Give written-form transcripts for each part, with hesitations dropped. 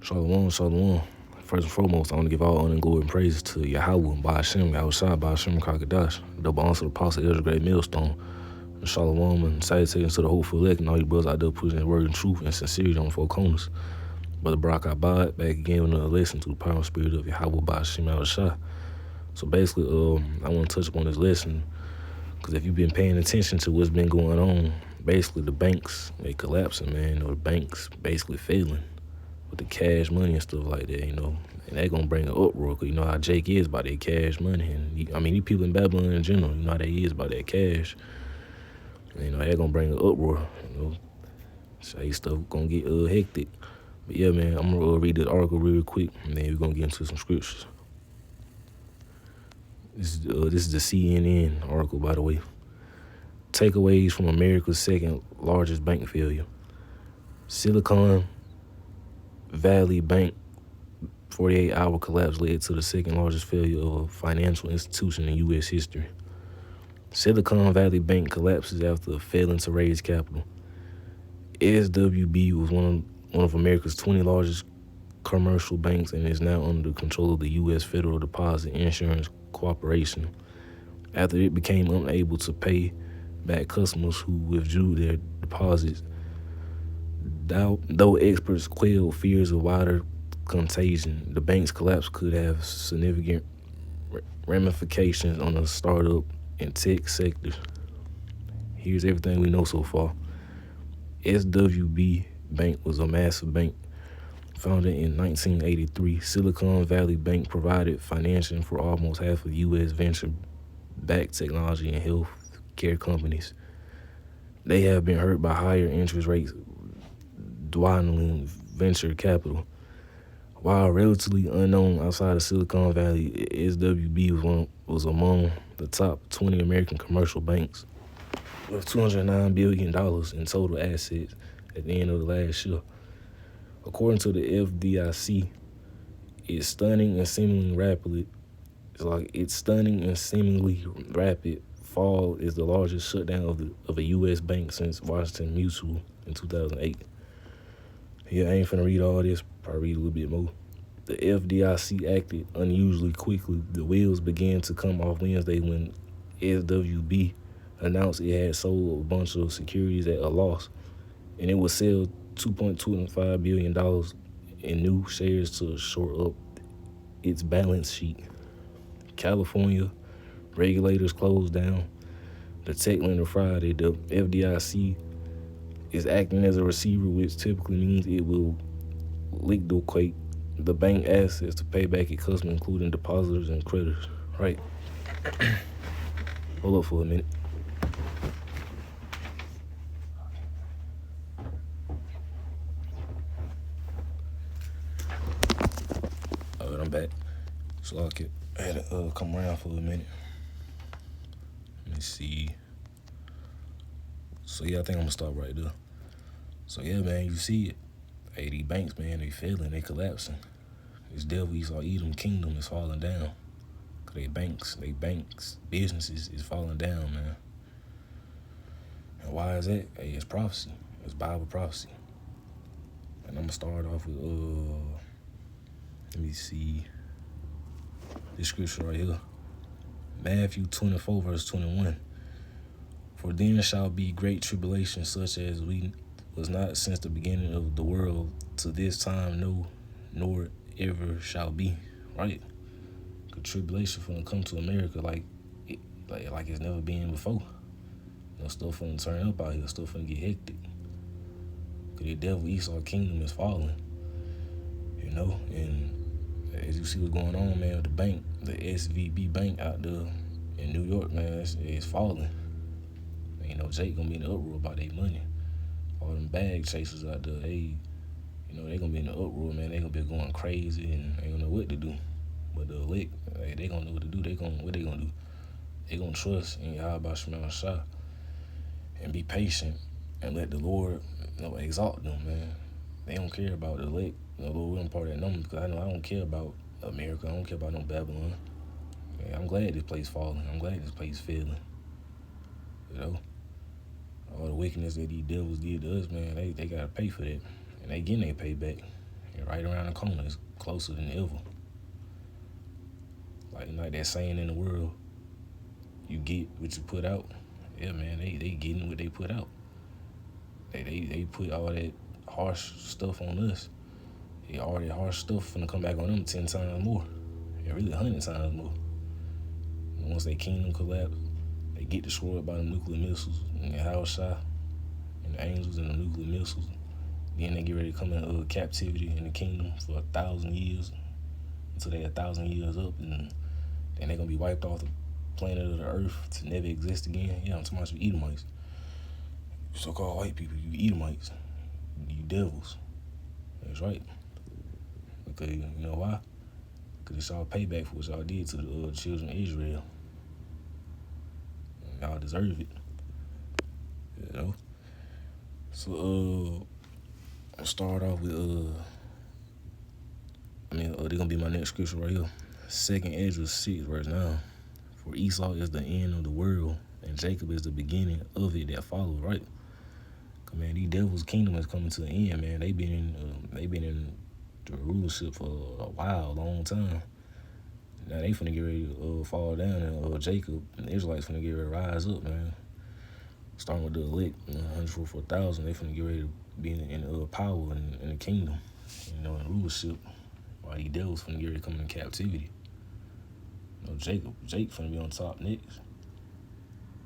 Shalom, shalom. First and foremost, I want to give all honor and glory and praise to Yahweh, Ba'ashem, Yahushua, Ba'ashem, Kakadash, double honor to the apostle, Ezra Great Millstone, and shalom, and salutations to the hopeful elect, and all you brothers out there pushing the word and truth and sincerity on the four corners. Brother Brock Abad, back again with another lesson to the power and spirit of Yahweh, Ba'ashem, Yahushua. So basically, I want to touch upon this lesson, because if you've been paying attention to what's been going on, basically the banks, they collapsing, man, or the banks basically failing with the cash money and stuff like that, and that gonna bring an uproar, because you know how Jake is about that cash money, and these people in Babylon in general, you know how they is about that cash, and, that gonna bring an uproar, so that stuff gonna get hectic. But yeah, man, I'm gonna read this article real quick, and then we're gonna get into some scriptures. This is the CNN article, by the way. Takeaways from America's second largest bank failure. Silicon Valley Bank 48-hour collapse led to the second largest failure of a financial institution in U.S. history. Silicon Valley Bank collapses after failing to raise capital. SWB was one of America's 20 largest commercial banks and is now under the control of the U.S. Federal Deposit Insurance Corporation after it became unable to pay back customers who withdrew their deposits. Though experts quelled fears of wider contagion, the bank's collapse could have significant ramifications on the startup and tech sectors. Here's everything we know so far. SWB Bank was a massive bank. Founded in 1983, Silicon Valley Bank provided financing for almost half of U.S. venture-backed technology and health care companies. They have been hurt by higher interest rates, dwindling venture capital. While relatively unknown outside of Silicon Valley, SWB was among the top 20 American commercial banks with $209 billion in total assets at the end of the last year. According to the FDIC, its stunning and seemingly rapid fall is the largest shutdown of a U.S. bank since Washington Mutual in 2008. Yeah, I ain't finna read all this, probably read a little bit more. The FDIC acted unusually quickly. The wheels began to come off Wednesday when SWB announced it had sold a bunch of securities at a loss, and it would sell $2.25 billion in new shares to shore up its balance sheet. California regulators closed down the tech lender Friday. The FDIC is acting as a receiver, which typically means it will liquidate the bank assets to pay back its customers, including depositors and creditors. Right. Hold up for a minute. All right, I'm back. So I had to come around for a minute. Let me see. So yeah, I think I'm gonna stop right there. So yeah, man, you see it. Hey, these banks, man, they failing, they collapsing. This devil Esau Edom kingdom is falling down. Cause they banks, businesses is falling down, man. And why is that? Hey, it's prophecy. It's Bible prophecy. And I'm gonna start off with let me see this scripture right here. Matthew 24, verse 21. For then shall be great tribulation, such as we was not since the beginning of the world to this time, no, nor ever shall be. Right? The tribulation finna come to America like it's never been before. Stuff finna turn up out here. Stuff finna get hectic. Cause the devil Esau kingdom is falling. And as you see what's going on, man, with the bank, the SVB bank out there in New York, man, it's falling. Jake gonna be in the uproar about their money. All them bag chasers out there, they gonna be in the uproar, man. They gonna be going crazy and they gonna know what to do. But the elect, they gonna know what to do. What they gonna do? They gonna trust in Yahweh Shema Shah and be patient and let the Lord, exalt them, man. They don't care about the elect. Lord, we're part of that number, because I don't care about America. I don't care about no Babylon. I'm glad this place falling. I'm glad this place failing. All the wickedness that these devils did to us, man, they gotta pay for that. And they getting their payback. And right around the corner, it's closer than ever. Like that saying in the world, you get what you put out. Yeah, man, they getting what they put out. They put all that harsh stuff on us. All that harsh stuff finna come back on them 10 times more. And really 100 times more. And once their kingdom collapse, they get destroyed by the nuclear missiles and the house shot and the angels and the nuclear missiles. Then they get ready to come in captivity in the kingdom for 1,000 years until they 1,000 years up, and then they're gonna be wiped off the planet of the earth to never exist again. Yeah, I'm talking about you Edomites. So-called white people, you Edomites. You devils. That's right. Because you know why? Because it's y'all payback for what y'all did to the children of Israel. Y'all deserve it. You know? So, I'll start off with, they're going to be my next scripture right here. 2nd Ezra 6, verse 9. For Esau is the end of the world, and Jacob is the beginning of it that follows, right? Cause man, these devils' kingdom is coming to an end, man. They been in the rulership for a while, a long time. Now they finna get ready to fall down, and Jacob and the Israelites finna get ready to rise up, man. Starting with the elect, 144,000, they finna get ready to be in power in the kingdom, in rulership. While these devils finna get ready to come into captivity. Jake finna be on top next.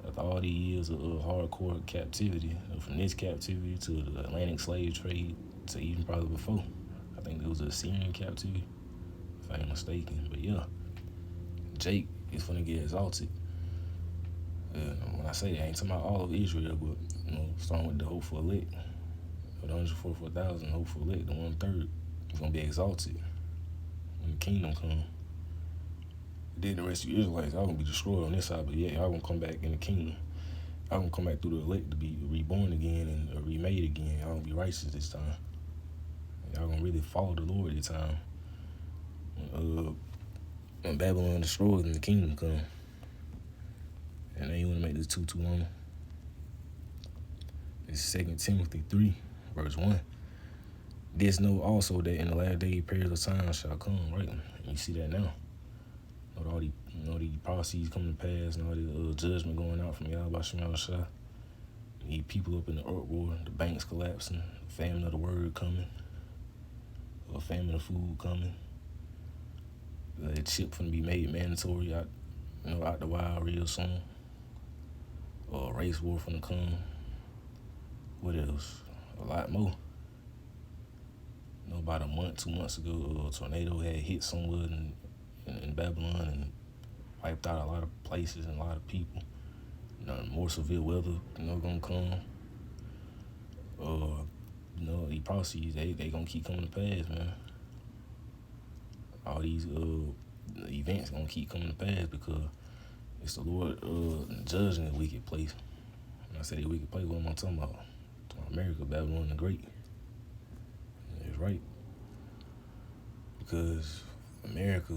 After all these years of hardcore captivity, from this captivity to the Atlantic slave trade to even probably before. I think there was a Assyrian captivity, if I ain't mistaken. But yeah, Jake is finna get exalted. When I say that, I ain't talking about all of Israel, but starting with the hopeful elect, the 144,000 hopeful elect, the 1/3 is gonna be exalted when the kingdom comes. Then the rest of the Israelites, y'all gonna be destroyed on this side, but yeah, y'all gonna come back in the kingdom. Y'all gonna come back through the elect to be reborn again and remade again. Y'all gonna be righteous this time. Y'all gonna really follow the Lord this time. When Babylon destroyed and the kingdom come. And I ain't wanna make this too long. It's 2 Timothy 3, verse 1. This know also that in the last day periods of time shall come, right? And you see that now. All these, these prophecies coming to pass and all the judgment going out from Yahweh Shem Shah. These people up in the uproar, the banks collapsing, the famine of the word coming, a famine of food coming. The chip finna be made mandatory out the wild real soon. Race war finna come. What else? A lot more. About a month, 2 months ago, a tornado had hit somewhere in Babylon and wiped out a lot of places and a lot of people. More severe weather, gonna come. These prophecies, they gonna keep coming to pass, man. All these events gonna keep coming to pass because it's the Lord judging the wicked place. When I say the wicked place, what am I talking about? America, Babylon the Great. It's right. Because America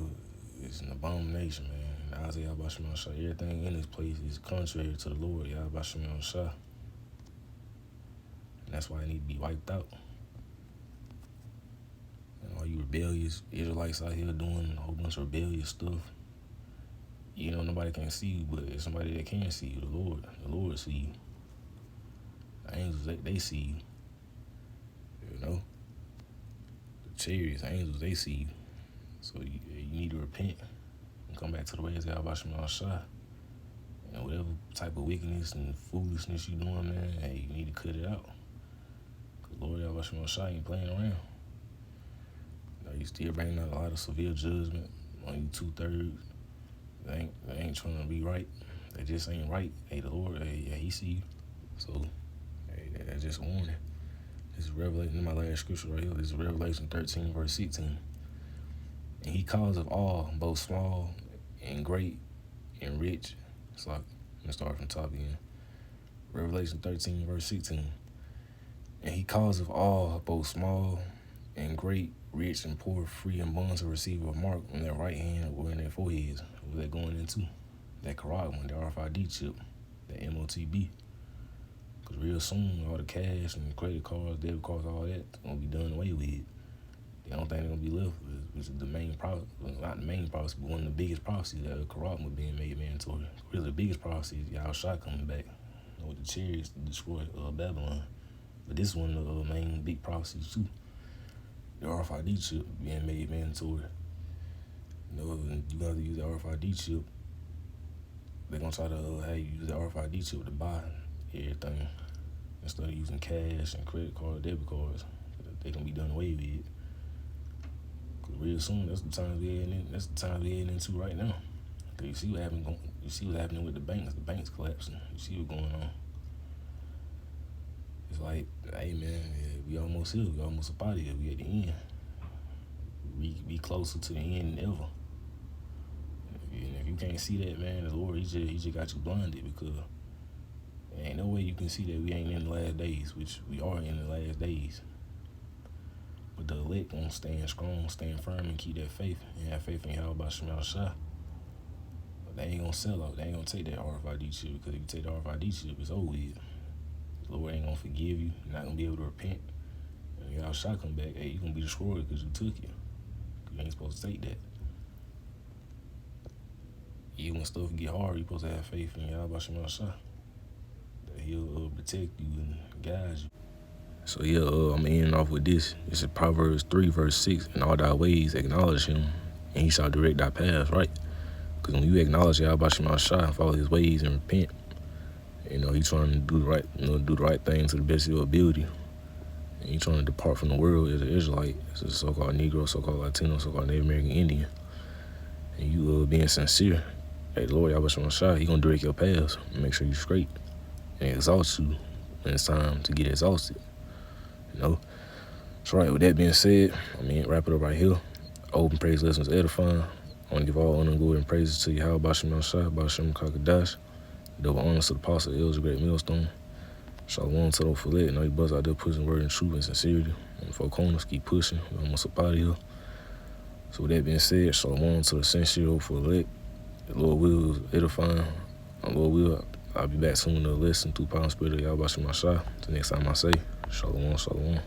is an abomination, man. Isaiah Bashim Shah, everything in this place is contrary to the Lord, Yahweh Bashim Shah. And that's why it need to be wiped out. And all you rebellious Israelites out here doing a whole bunch of rebellious stuff. Nobody can see you, but it's somebody that can see you, the Lord. The Lord see you. The angels, they see you. The chariots, angels, they see you. So you need to repent and come back to the ways of Yahweh Shem Shah. Whatever type of wickedness and foolishness you doing, man, hey, you need to cut it out. Because Lord Yahweh Shem Shah ain't playing around. You still bringing out a lot of severe judgment on you 2/3. They ain't trying to be right. They just ain't right. Hey, the Lord, he see you. So, hey, that's just a warning. This is Revelation, my last scripture right here. This is Revelation 13, verse 16. And he calls of all, both small and great and rich. So I'm going to start from top again. Revelation 13, verse 16. And he calls of all, both small and great, rich and poor, free and bond to receive a mark on their right hand or in their foreheads. What they're going into. That Karat one, the RFID chip, that MOTB. Because real soon, all the cash and credit cards, debit cards, all that, going to be done away with. only thing that's gonna be left is the main prophecy, well, not the main prophecy, but one of the biggest prophecies that Quran was being made mandatory. Really, the biggest prophecy is Yahushua coming back with the chariots to destroy Babylon. But this is one of the main big prophecies too. The RFID chip being made mandatory. You know, you got to use the RFID chip. They're gonna try to have you use the RFID chip to buy everything instead of using cash and credit card, debit cards. They can be done away with it. Cause real soon, that's the time we're heading into right now. Cause you see what happened. You see what's happening with the banks. The banks collapsing. You see what's going on. It's like, hey man, we almost here. We almost up out of here. We at the end. We closer to the end than ever. And if you can't see that, man, the Lord, he just got you blinded, because there ain't no way you can see that we ain't in the last days, which we are in the last days. But the elect won't stand strong, stand firm, and keep that faith, and have faith in Yahweh Shema Shah. But they ain't gonna sell out. They ain't gonna take that RFID chip, because if you take the RFID chip, it's over with. The Lord ain't gonna forgive you. You're not gonna be able to repent. And Yahweh come back, hey, you gonna be destroyed because you took it. You ain't supposed to take that. Even when stuff get hard, you're supposed to have faith in Yahweh Shema Shah, that he'll protect you and guide you. So yeah, I'm ending off with this. This is Proverbs 3, verse 6. In all thy ways acknowledge him, and he shall direct thy paths, right? Because when you acknowledge Yahweh Shema Shah and follow his ways and repent, you know, he's trying to do the right, do the right thing to the best of your ability. And he's trying to depart from the world as an Israelite, as a so-called Negro, so-called Latino, so-called Native American Indian. And you being sincere, hey, the Lord Yahweh Shema Shah, he gonna direct your paths and make sure you're straight and exhaust you when it's time to get exhausted. You know? So right, with that being said, wrap it up right here. Open praise lessons edifying. I want to give all honor and glory and praises to Yahweh Shema Shah, Bashem Kakadash. Double honors to the apostle, El's great millstone. Shalom to those Filet. Know you brothers out there pushing word in truth and sincerity. And four corners, keep pushing. We're almost up out of here. So with that being said, shalom to the sincere Filet. The Lord will is edifying. Lord will, I'll be back soon to listen through power and spirit of Yahweh Shema Shah. Till next time I say, shalom, shalom.